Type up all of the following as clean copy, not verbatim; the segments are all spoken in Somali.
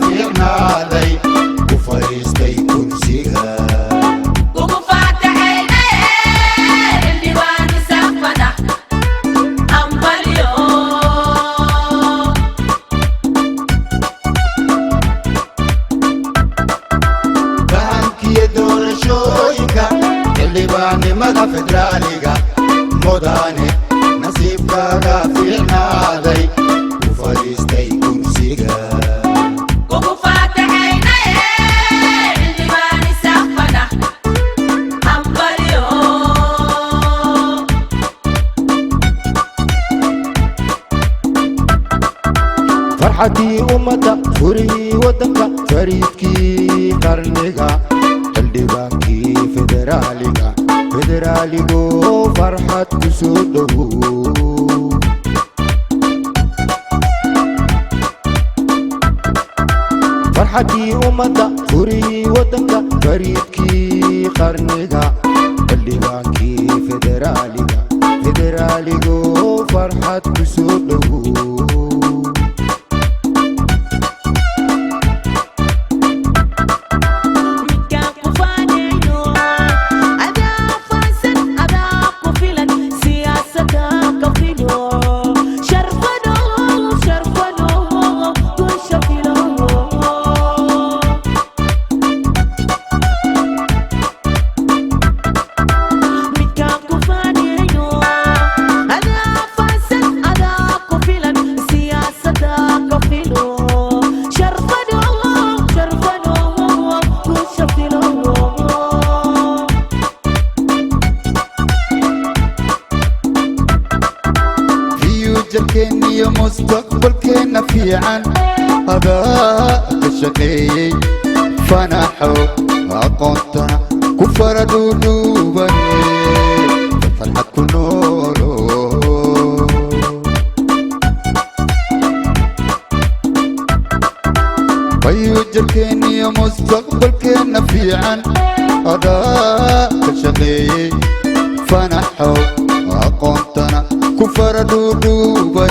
fiicna aday ku fariistay kursiga xildhibaannimada federaaliga mudane nasiibkaaga fiicnaaday ku fadhiistay kursiga farxadii ummadda furihii waddanka fariidkii qarniga xildhibaankii federaaligo farxad ku soo dhowow farxadii ummadda furihii waddanka fariidkii qarniga xildhibaankii federaaligo farxad ku soo dhowow جلكني مستقبل كنا في عن هذا كشقي فنحو أقنطنا كفر دودوبني فرحة كنورو جلكني مستقبل كنا في عن هذا كشقي فنحو أقنطنا كفر دودوبني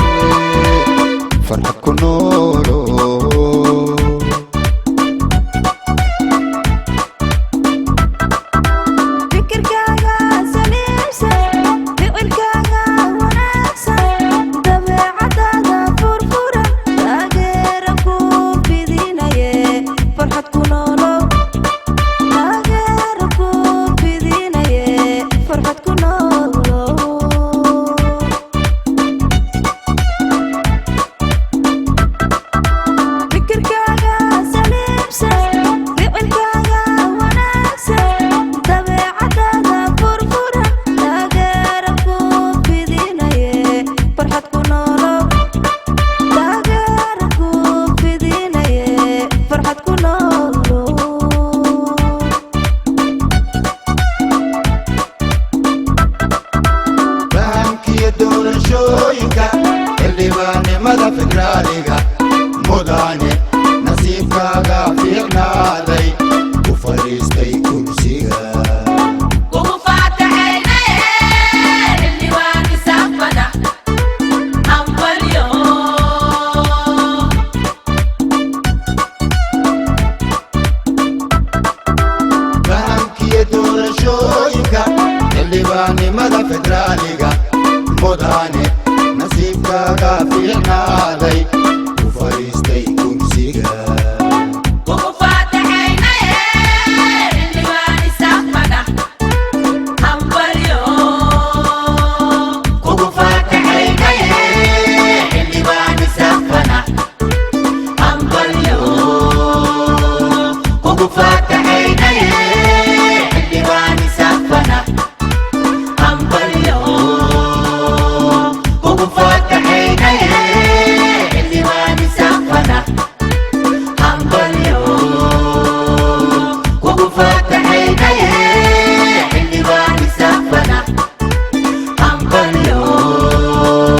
فرحة كنورو xildhibaannimada federaaliga mudane nasiibkaaga fiicnaaday ku fadhiistay kursiga fahamkiyo doorashooyinka xildhibaannimada federaaliga mudane nasiibkaaga fiicnaaday ku fadhiistay kursiga Kugu faataxay